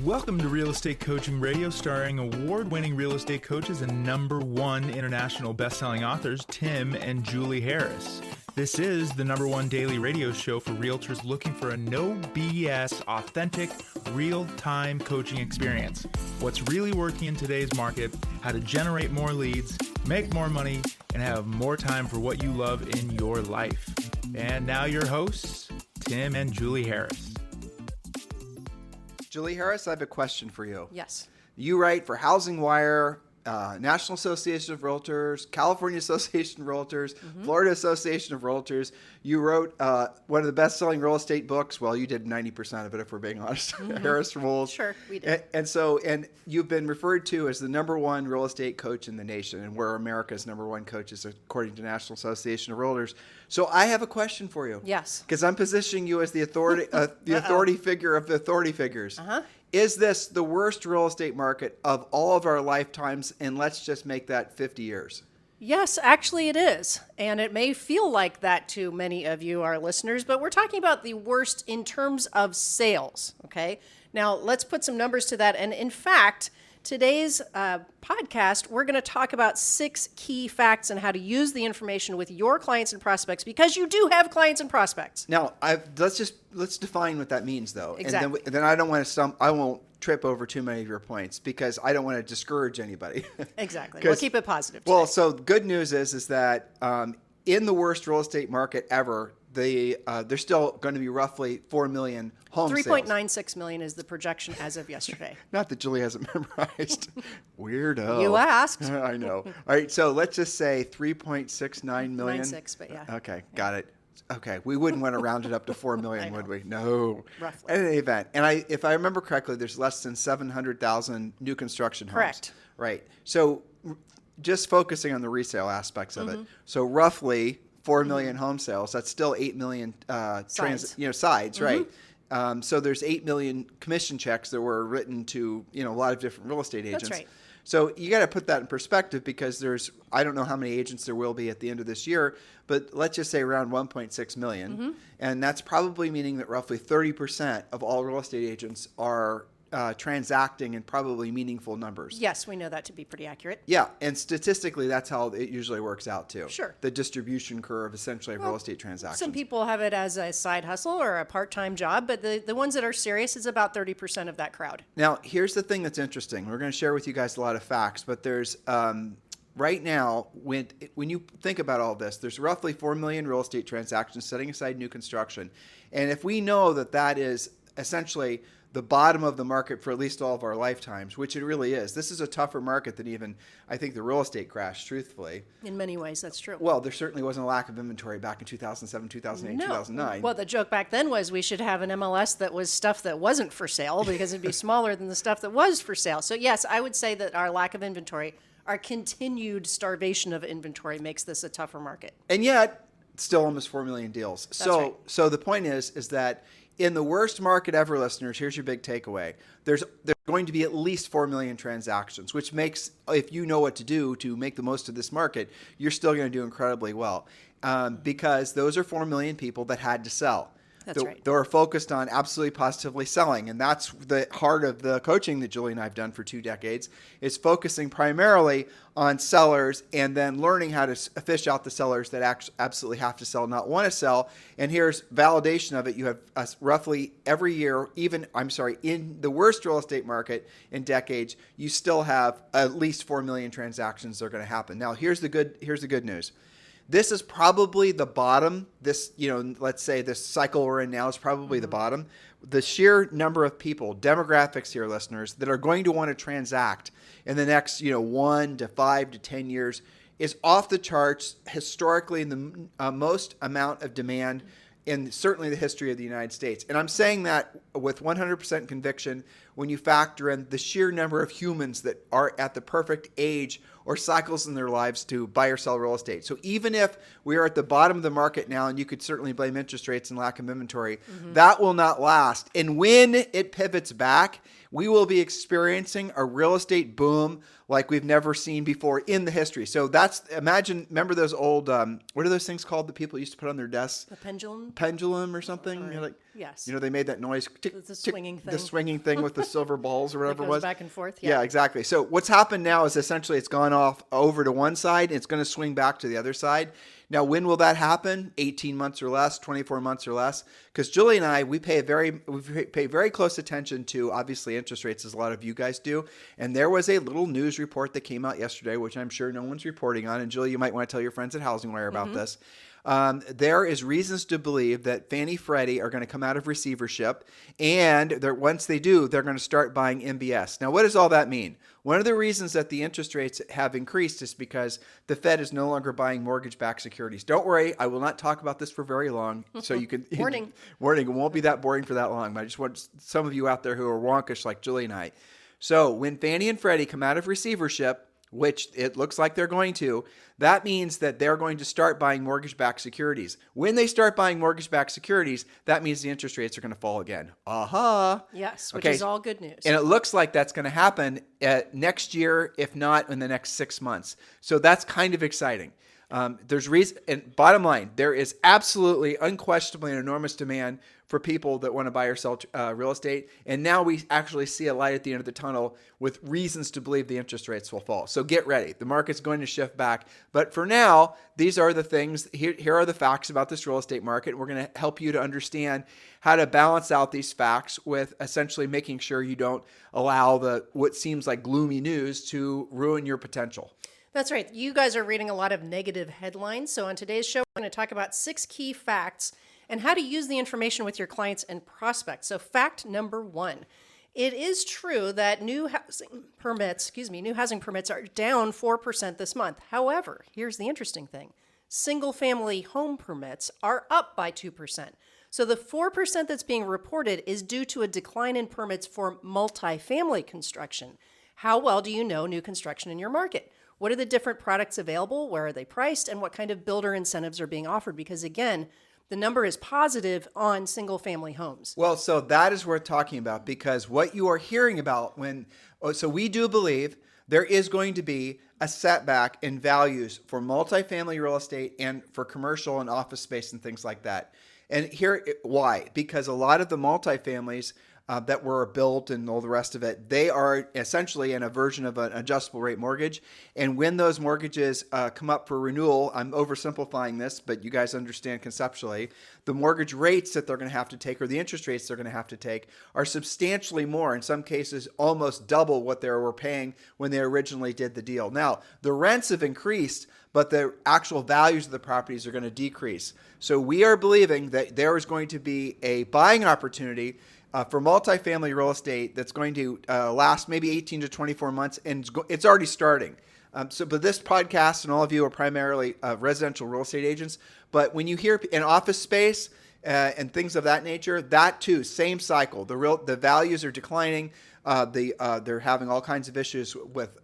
Welcome to Real Estate Coaching Radio, starring award-winning real estate coaches and #1 international best-selling authors, Tim and Julie Harris. This is the #1 daily radio show for realtors looking for a no BS, authentic, real-time coaching experience. What's really working in today's market, how to generate more leads, make more money, and have more time for what you love in your life. And now your hosts, Tim and Julie Harris. Julie Harris, I have a question for you. Yes. You write for Housing Wire, National Association of Realtors, California Association of Realtors, Florida Association of Realtors. You wrote one of the best-selling real estate books. Well, you did 90% of it, if we're being honest. Harris Rules. Sure, we did. And you've been referred to as the #1 real estate coach in the nation, and we're America's #1 coaches according to National Association of Realtors. So I have a question for you. Yes. Because I'm positioning you as the authority, authority figure of the authority figures. Is this the worst real estate market of all of our lifetimes? And let's just make that 50 years. Yes, actually it is. And it may feel like that to many of you, our listeners, but we're talking about the worst in terms of sales, okay? Now, let's put some numbers to that. And in fact, today's podcast, we're going to talk about 6 key facts on how to use the information with your clients and prospects, because you do have clients and prospects. Now, let's define what that means, though. Exactly. And then I don't want to I won't trip over too many of your points because I don't want to discourage anybody. Exactly. We'll keep it positive today. Well, so good news is that in the worst real estate market ever, there's still going to be roughly 4 million home sales. 3.96 million is the projection as of yesterday. Not that Julie hasn't memorized. Weirdo. You asked. I know. All right, so let's just say 3.69 million. 96, but yeah. Okay, got it. Okay, we wouldn't want to round it up to 4 million, would we? No. Roughly. In any event, and if I remember correctly, there's less than 700,000 new construction homes. Correct. Right. So just focusing on the resale aspects of it. So roughly 4 million home sales. That's still 8 million sides, right? So there's 8 million commission checks that were written to a lot of different real estate agents. That's right. So you got to put that in perspective because I don't know how many agents there will be at the end of this year, but let's just say around 1.6 million. And that's probably meaning that roughly 30% of all real estate agents are transacting in probably meaningful numbers. Yes, we know that to be pretty accurate. Yeah, and statistically, that's how it usually works out too. Sure. The distribution curve essentially of real estate transactions. Some people have it as a side hustle or a part-time job, but the ones that are serious is about 30% of that crowd. Now, here's the thing that's interesting. We're going to share with you guys a lot of facts, but there's right now, when you think about all this, there's roughly 4 million real estate transactions, setting aside new construction. And if we know that is essentially the bottom of the market for at least all of our lifetimes, which it really is. This is a tougher market than even, I think, the real estate crash, truthfully. In many ways, that's true. Well, there certainly wasn't a lack of inventory back in 2007, 2008, 2009. Well, the joke back then was we should have an MLS that was stuff that wasn't for sale because it'd be smaller than the stuff that was for sale. So yes, I would say that our lack of inventory, our continued starvation of inventory makes this a tougher market. And yet, still almost 4 million deals. Right. So the point is that in the worst market ever, listeners, here's your big takeaway. There's going to be at least 4 million transactions, which makes, if you know what to do to make the most of this market, you're still going to do incredibly well because those are 4 million people that had to sell. That's right. They were focused on absolutely positively selling. And that's the heart of the coaching that Julie and I have done for 2 decades, is focusing primarily on sellers and then learning how to fish out the sellers that absolutely have to sell, not want to sell. And here's validation of it. You have roughly every year, in the worst real estate market in decades, you still have at least 4 million transactions that are going to happen. Now, here's the good news. This is probably the bottom. Let's say this cycle we're in now is probably the bottom. The sheer number of people, demographics here, listeners, that are going to want to transact in the next, 1 to 5 to 10 years is off the charts historically in the most amount of demand in certainly the history of the United States. And I'm saying that with 100% conviction when you factor in the sheer number of humans that are at the perfect age or cycles in their lives to buy or sell real estate. So even if we are at the bottom of the market now, and you could certainly blame interest rates and lack of inventory, that will not last. And when it pivots back, we will be experiencing a real estate boom like we've never seen before in the history. So remember those old, what are those things called that people used to put on their desks? The pendulum? Pendulum or something? Yes. They made that noise. It's a swinging thing. The swinging thing with the silver balls or whatever It it goes was. back and forth. Yeah, exactly. So what's happened now is essentially it's gone off over to one side and it's going to swing back to the other side. Now, when will that happen? 18 months or less, 24 months or less? Because Julie and I, we pay very close attention to, obviously, interest rates, as a lot of you guys do. And there was a little news report that came out yesterday, which I'm sure no one's reporting on. And Julie, you might want to tell your friends at Housing Wire about this. There is reasons to believe that Fannie Freddie are going to come out of receivership, and once they do, they're going to start buying MBS. Now, what does all that mean? One of the reasons that the interest rates have increased is because the Fed is no longer buying mortgage-backed securities. Don't worry, I will not talk about this for very long, so you can Warning. Warning. It won't be that boring for that long. But I just want some of you out there who are wonkish like Julie and I. So when Fannie and Freddie come out of receivership, which it looks like they're going to, that means that they're going to start buying mortgage-backed securities. When they start buying mortgage-backed securities, that means the interest rates are going to fall again. Aha. Yes, which is all good news. And it looks like that's going to happen next year, if not in the next 6 months. So that's kind of exciting. There's reason, and bottom line, there is absolutely, unquestionably an enormous demand for people that want to buy or sell real estate. And now we actually see a light at the end of the tunnel with reasons to believe the interest rates will fall. So get ready. The market's going to shift back. But for now, these are the things. Here are the facts about this real estate market. We're going to help you to understand how to balance out these facts with essentially making sure you don't allow what seems like gloomy news to ruin your potential. That's right. You guys are reading a lot of negative headlines. So on today's show, we're going to talk about 6 key facts and how to use the information with your clients and prospects. So fact number 1, it is true that new housing permits are down 4% this month. However, here's the interesting thing. Single-family home permits are up by 2%. So the 4% that's being reported is due to a decline in permits for multifamily construction. How well do you know new construction in your market? What are the different products available? Where are they priced? And what kind of builder incentives are being offered? Because again, the number is positive on single family homes. Well, so that is worth talking about, because what you are hearing about so we do believe there is going to be a setback in values for multifamily real estate and for commercial and office space and things like that. And why? Because a lot of the multifamilies that were built and all the rest of it, they are essentially in a version of an adjustable rate mortgage. And when those mortgages come up for renewal, I'm oversimplifying this, but you guys understand conceptually, the mortgage rates that they're going to have to take, or the interest rates they're going to have to take, are substantially more, in some cases almost double what they were paying when they originally did the deal. Now, the rents have increased, but the actual values of the properties are going to decrease. So we are believing that there is going to be a buying opportunity for multifamily real estate that's going to last maybe 18 to 24 months, and it's already starting. But this podcast, and all of you are primarily residential real estate agents, but when you hear in office space and things of that nature, that too, same cycle. The values are declining. They're having all kinds of issues with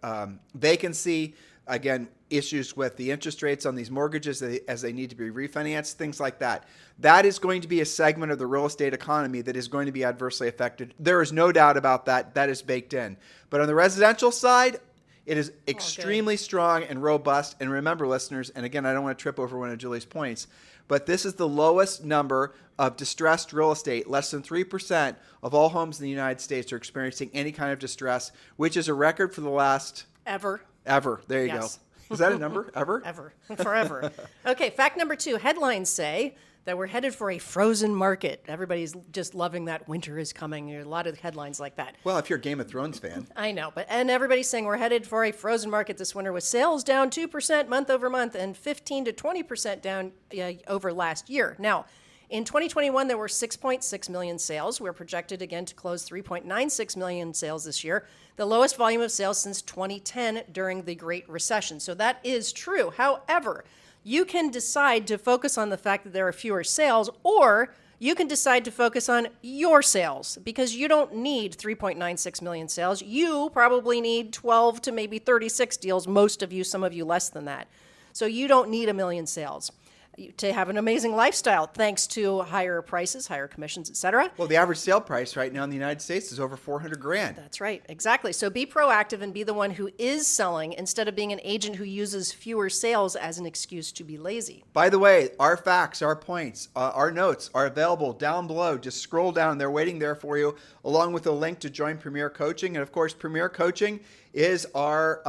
vacancy. Again, issues with the interest rates on these mortgages as they need to be refinanced, things like that. That is going to be a segment of the real estate economy that is going to be adversely affected. There is no doubt about that. That is baked in. But on the residential side, it is extremely strong and robust. And remember, listeners, and again, I don't want to trip over one of Julie's points, but this is the lowest number of distressed real estate. Less than 3% of all homes in the United States are experiencing any kind of distress, which is a record for the last... Ever. There you go. Is that a number? Ever? Ever. Forever. Okay, fact number 2. Headlines say that we're headed for a frozen market. Everybody's just loving that winter is coming. There are a lot of headlines like that. Well, if you're a Game of Thrones fan. I know, and everybody's saying we're headed for a frozen market this winter with sales down 2% month over month and 15 to 20% down over last year. Now, in 2021, there were 6.6 million sales. We're projected again to close 3.96 million sales this year, the lowest volume of sales since 2010 during the Great Recession. So that is true. However, you can decide to focus on the fact that there are fewer sales, or you can decide to focus on your sales because you don't need 3.96 million sales. You probably need 12 to maybe 36 deals, most of you, some of you less than that. So you don't need a million sales to have an amazing lifestyle thanks to higher prices, higher commissions, etc. Well, the average sale price right now in the United States is over 400 grand. That's right, exactly. So be proactive and be the one who is selling instead of being an agent who uses fewer sales as an excuse to be lazy. By the way, our facts, our points, our notes are available down below. Just scroll down. They're waiting there for you, along with a link to join Premier Coaching. And of course, Premier Coaching is our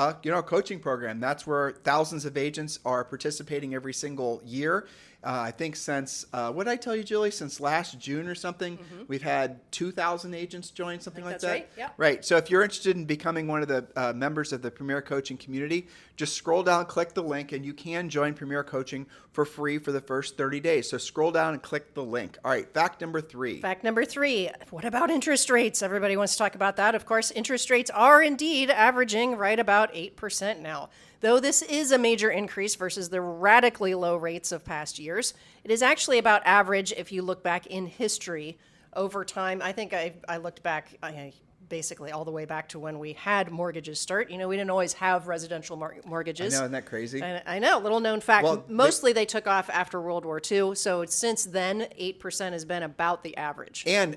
coaching program. That's where thousands of agents are participating every single year. I think since, what did I tell you, Julie? Since last June or something, we've had 2,000 agents join, something like that's that. right, yeah. Right. So if you're interested in becoming one of the members of the Premier Coaching community, just scroll down, click the link, and you can join Premier Coaching for free for the first 30 days. So scroll down and click the link. All right. Fact number 3. Fact number 3, what about interest rates? Everybody wants to talk about that. Of course, interest rates are indeed averaging right about 8% now. Though this is a major increase versus the radically low rates of past years, it is actually about average if you look back in history over time. I think I looked back basically all the way back to when we had mortgages start. We didn't always have residential mortgages. I know, isn't that crazy? I know, little known fact. Well, Mostly they took off after World War II. So since then, 8% has been about the average. And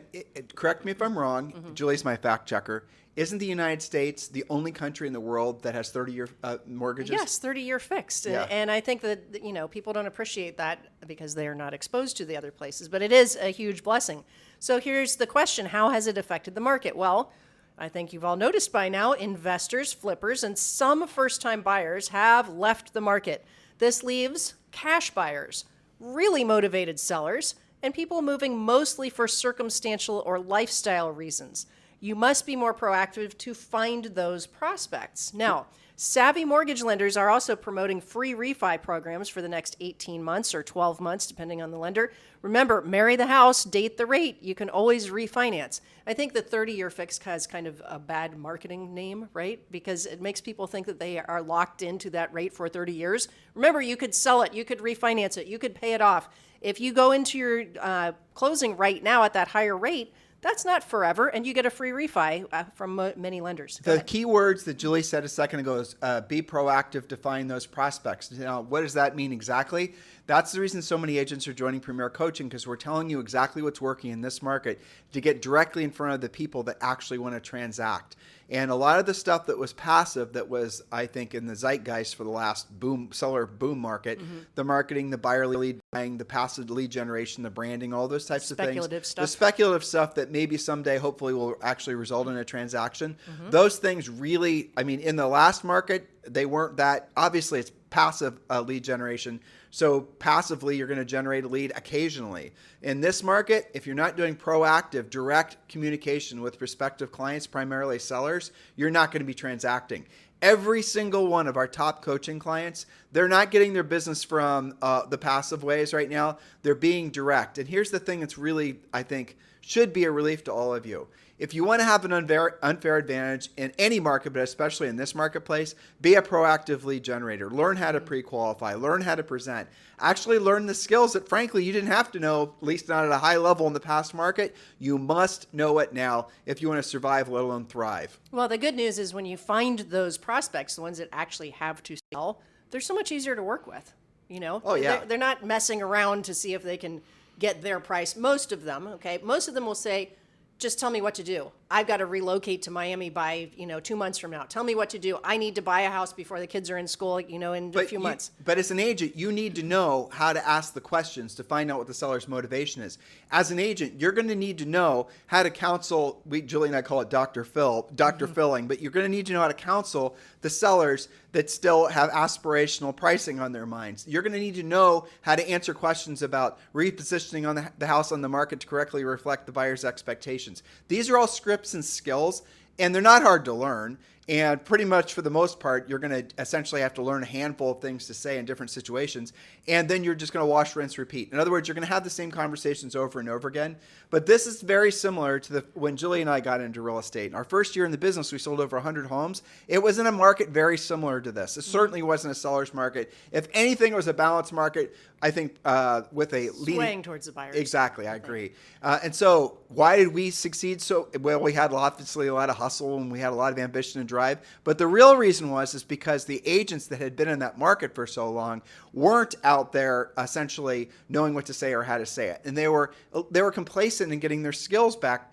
correct me if I'm wrong, Julie's my fact checker. Isn't the United States the only country in the world that has 30-year mortgages? Yes, 30-year fixed. Yeah. And I think that, people don't appreciate that because they are not exposed to the other places. But it is a huge blessing. So here's the question. How has it affected the market? Well, I think you've all noticed by now, investors, flippers, and some first-time buyers have left the market. This leaves cash buyers, really motivated sellers, and people moving mostly for circumstantial or lifestyle reasons. You must be more proactive to find those prospects. Now, savvy mortgage lenders are also promoting free refi programs for the next 18 months or 12 months, depending on the lender. Remember, marry the house, date the rate. You can always refinance. I think the 30-year fix has kind of a bad marketing name, right? Because it makes people think that they are locked into that rate for 30 years. Remember, you could sell it, you could refinance it, you could pay it off. If you go into your closing right now at that higher rate, that's not forever, and you get a free refi from many lenders. The key words that Julie said a second ago is be proactive to find those prospects. Now, what does that mean exactly? That's the reason so many agents are joining Premier Coaching, because we're telling you exactly what's working in this market to get directly in front of the people that actually want to transact. And a lot of the stuff that was passive, that was, I think, in the zeitgeist for the last seller boom market, the marketing, the buyer lead buying, the passive lead generation, the branding, all those types of things. Speculative stuff. The speculative stuff that maybe someday hopefully will actually result in a transaction. Those things really, in the last market, they weren't that, obviously it's passive lead generation. So passively, you're going to generate a lead occasionally. In this market, if you're not doing proactive, direct communication with prospective clients, primarily sellers, you're not going to be transacting. Every single one of our top coaching clients, they're not getting their business from the passive ways right now. They're being direct. And here's the thing that's really, I think, should be a relief to all of you. If you want to have an unfair advantage in any market, but especially in this marketplace, be a proactive lead generator. Learn how to pre-qualify. Learn how to present. Actually learn the skills that, frankly, you didn't have to know, at least not at a high level in the past market. You must know it now if you want to survive, let alone thrive. Well, the good news is when you find those prospects, the ones that actually have to sell, they're so much easier to work with. Oh, yeah. They're not messing around to see if they can get their price. Most of them, okay? Most of them will say, just tell me what to do. I've got to relocate to Miami by, 2 months from now. Tell me what to do. I need to buy a house before the kids are in school, in a few months. But as an agent, you need to know how to ask the questions to find out what the seller's motivation is. As an agent, you're going to need to know how to counsel, Julie and I call it Dr. Filling, but you're going to need to know how to counsel the sellers that still have aspirational pricing on their minds. You're going to need to know how to answer questions about repositioning on the house on the market to correctly reflect the buyer's expectations. These are all scripts and skills, and they're not hard to learn. And pretty much for the most part, you're going to essentially have to learn a handful of things to say in different situations. And then you're just going to wash, rinse, repeat. In other words, you're going to have the same conversations over and over again. But this is very similar to when Julie and I got into real estate. Our first year in the business, we sold over 100 homes. It was in a market very similar to this. It certainly wasn't a seller's market. If anything, it was a balanced market. I think with a swaying towards the buyers. Exactly, I agree. And so why did we succeed so well? We had obviously a lot of hustle and we had a lot of ambition and drive. But the real reason is because the agents that had been in that market for so long weren't out there essentially knowing what to say or how to say it, and they were complacent in getting their skills back,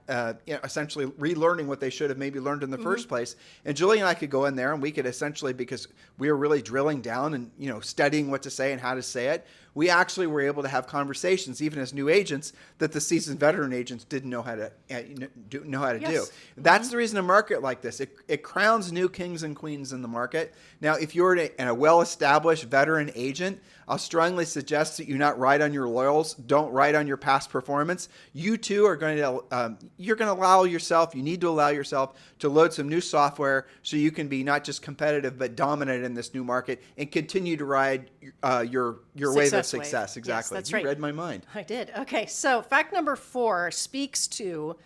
essentially relearning what they should have maybe learned in the first place. And Julie and I could go in there and we could essentially, because we were really drilling down and studying what to say and how to say it, we actually were able to have conversations, even as new agents, that the seasoned veteran agents didn't know how to do. That's the reason a market like this, it crowns new kings and queens in the market. Now, if you're a well-established veteran agent, I'll strongly suggest that you not ride on your laurels. Don't ride on your past performance. You too are going to, you need to allow yourself to load some new software so you can be not just competitive, but dominant in this new market and continue to ride your wave of success. Exactly. Yes, that's you right. read my mind. I did. Okay. So fact number 4 speaks to,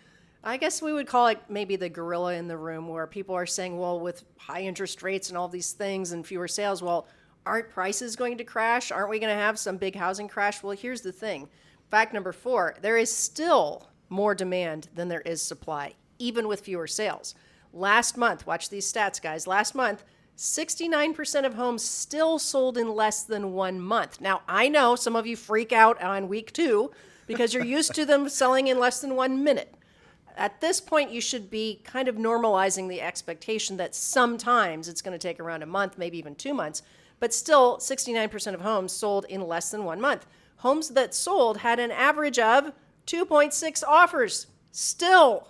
I guess we would call it maybe the gorilla in the room, where people are saying, well, with high interest rates and all these things and fewer sales, well, aren't prices going to crash? Aren't we going to have some big housing crash? Well, here's the thing. Fact number 4, there is still more demand than there is supply, even with fewer sales. Last month, watch these stats, guys. Last month, 69% of homes still sold in less than 1 month. Now, I know some of you freak out on week 2 because you're used to them selling in less than 1 minute. At this point, you should be kind of normalizing the expectation that sometimes it's going to take around a month, maybe even 2 months. But still, 69% of homes sold in less than 1 month. Homes that sold had an average of 2.6 offers, still.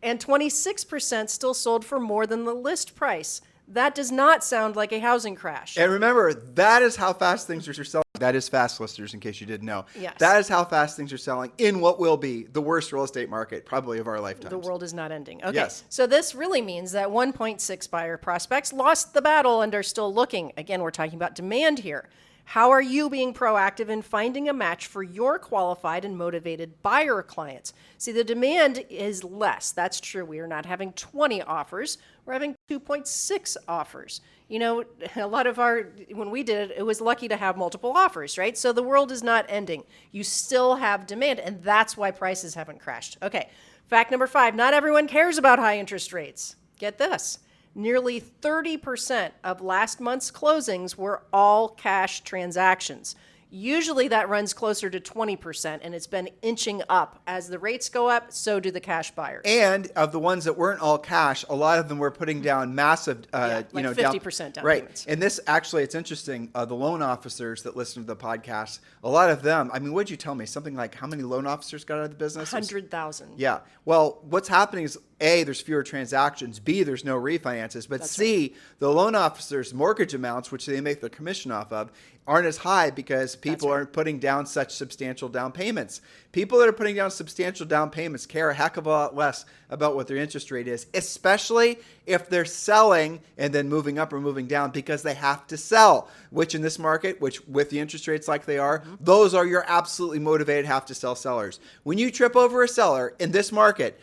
And 26% still sold for more than the list price. That does not sound like a housing crash. And remember, that is how fast things are selling. That is fast, listeners, in case you didn't know. Yes. That is how fast things are selling in what will be the worst real estate market probably of our lifetimes. The world is not ending. Okay. Yes. So this really means that 1.6 buyer prospects lost the battle and are still looking. Again, we're talking about demand here. How are you being proactive in finding a match for your qualified and motivated buyer clients? See, the demand is less. That's true. We are not having 20 offers. We're having 2.6 offers. A lot of when we did it, it was lucky to have multiple offers, right? So the world is not ending. You still have demand, and that's why prices haven't crashed. Okay. Fact number 5, not everyone cares about high interest rates. Get this. Nearly 30% of last month's closings were all cash transactions. Usually that runs closer to 20%, and it's been inching up. As the rates go up, so do the cash buyers. And of the ones that weren't all cash, a lot of them were putting down massive, like 50% down right. payments. And this actually, it's interesting. The loan officers that listen to the podcast, a lot of them. I mean, what'd you tell me? Something like how many loan officers got out of the business? 100,000. Yeah. Well, what's happening is A, there's fewer transactions. B, there's no refinances. But C, the loan officers' mortgage amounts, which they make their commission off of, aren't as high because people aren't putting down such substantial down payments. People that are putting down substantial down payments care a heck of a lot less about what their interest rate is, especially if they're selling and then moving up or moving down because they have to sell, which in this market, which with the interest rates like they are, those are your absolutely motivated have to sell sellers. When you trip over a seller in this market,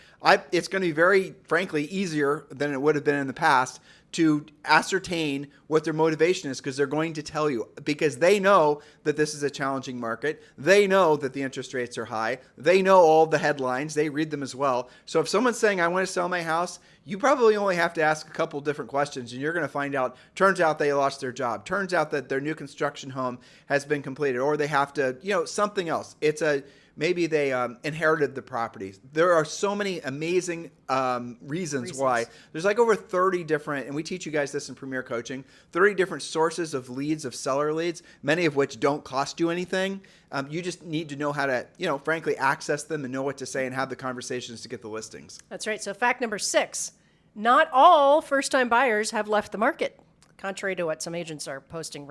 it's going to be very, frankly, easier than it would have been in the past to ascertain what their motivation is, because they're going to tell you, because they know that this is a challenging market. They know that the interest rates are high. They know all the headlines. They read them as well. So if someone's saying, I want to sell my house, you probably only have to ask a couple different questions and you're going to find out, turns out they lost their job. Turns out that their new construction home has been completed, or they have to, something else. Maybe they inherited the property. There are so many amazing reasons why. There's like over 30 different, and we teach you guys this in Premier Coaching, 30 different sources of leads, of seller leads, many of which don't cost you anything. You just need to know how to, frankly, access them and know what to say and have the conversations to get the listings. That's right. So fact number 6, not all first-time buyers have left the market. Contrary to what some agents are posting,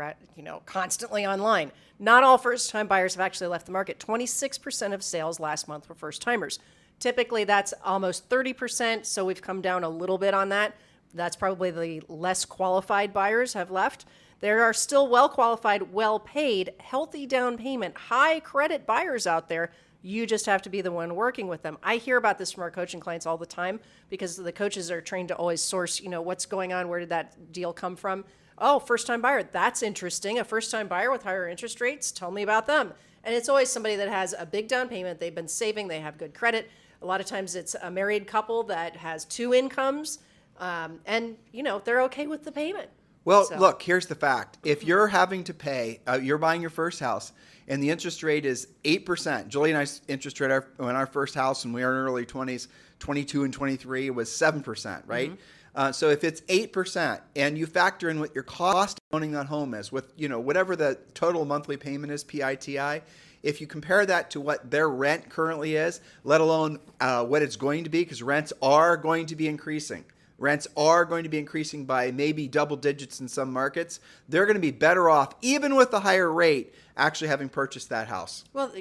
constantly online. Not all first-time buyers have actually left the market. 26% of sales last month were first-timers. Typically, that's almost 30%, so we've come down a little bit on that. That's probably the less qualified buyers have left. There are still well-qualified, well-paid, healthy down payment, high credit buyers out there. You just have to be the one working with them. I hear about this from our coaching clients all the time because the coaches are trained to always source, what's going on, where did that deal come from? Oh, first-time buyer, that's interesting. A first-time buyer with higher interest rates, tell me about them. And it's always somebody that has a big down payment, they've been saving, they have good credit. A lot of times it's a married couple that has two incomes, and they're okay with the payment. Well, look, here's the fact. If you're having to pay, you're buying your first house, and the interest rate is 8%. Julie and I's interest rate on our first house when we were in early 20s, 22 and 23, was 7%, right? Mm-hmm. So if it's 8% and you factor in what your cost of owning that home is with, whatever the total monthly payment is, PITI, if you compare that to what their rent currently is, let alone what it's going to be, because rents are going to be increasing. Rents are going to be increasing by maybe double digits in some markets. They're going to be better off, even with the higher rate, actually having purchased that house. Well,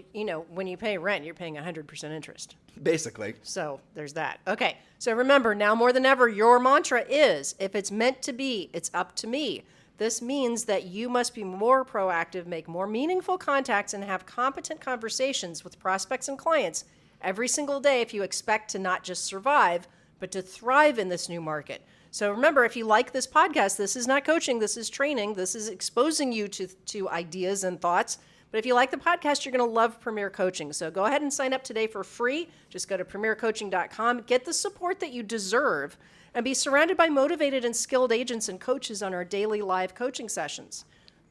when you pay rent, you're paying 100% interest. Basically. So there's that. Okay. So remember, now more than ever, your mantra is, if it's meant to be, it's up to me. This means that you must be more proactive, make more meaningful contacts, and have competent conversations with prospects and clients every single day if you expect to not just survive, but to thrive in this new market. So remember, if you like this podcast, this is not coaching, this is training, this is exposing you to ideas and thoughts. But if you like the podcast, you're going to love Premier Coaching. So go ahead and sign up today for free. Just go to premiercoaching.com, get the support that you deserve, and be surrounded by motivated and skilled agents and coaches on our daily live coaching sessions.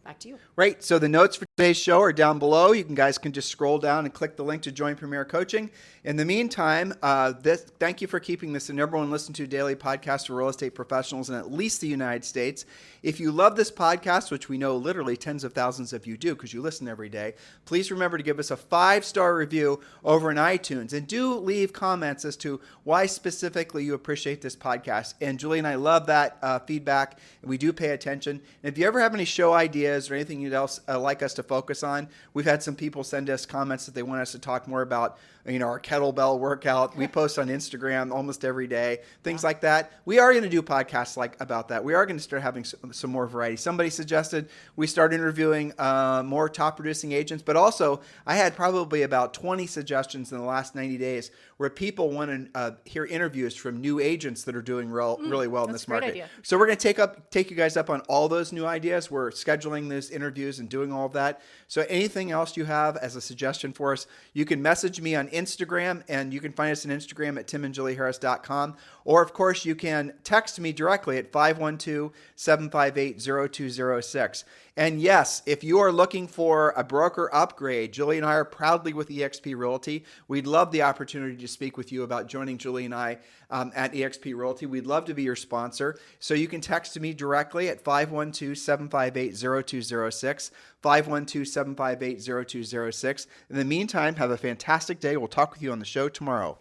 Back to you. Right. So the notes for today's show are down below. You guys can just scroll down and click the link to join Premier Coaching. In the meantime, thank you for keeping this the number one listened to daily podcast for real estate professionals in at least the United States. If you love this podcast, which we know literally tens of thousands of you do because you listen every day, please remember to give us a 5-star review over in iTunes, and do leave comments as to why specifically you appreciate this podcast. And Julie and I love that feedback, and we do pay attention. And if you ever have any show ideas or anything else like us to focus on, we've had some people send us comments that they want us to talk more about, our kettlebell workout. We post on Instagram almost every day, things like that. We are going to do podcasts about that. We are going to start having some more variety. Somebody suggested we start interviewing more top producing agents, but also I had probably about 20 suggestions in the last 90 days where people want to hear interviews from new agents that are doing really well in this market. Idea. So we're going to take you guys up on all those new ideas. We're scheduling those interviews and doing all of that. So anything else you have as a suggestion for us, you can message me on Instagram, and you can find us on Instagram at timandjulieharris.com. Or, of course, you can text me directly at 512-758-0206. And yes, if you are looking for a broker upgrade, Julie and I are proudly with eXp Realty. We'd love the opportunity to speak with you about joining Julie and I at eXp Realty. We'd love to be your sponsor. So you can text me directly at 512-758-0206, 512-758-0206. In the meantime, have a fantastic day. We'll talk with you on the show tomorrow.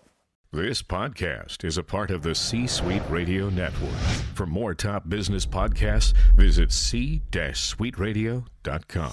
This podcast is a part of the C-Suite Radio Network. For more top business podcasts, visit c-suiteradio.com.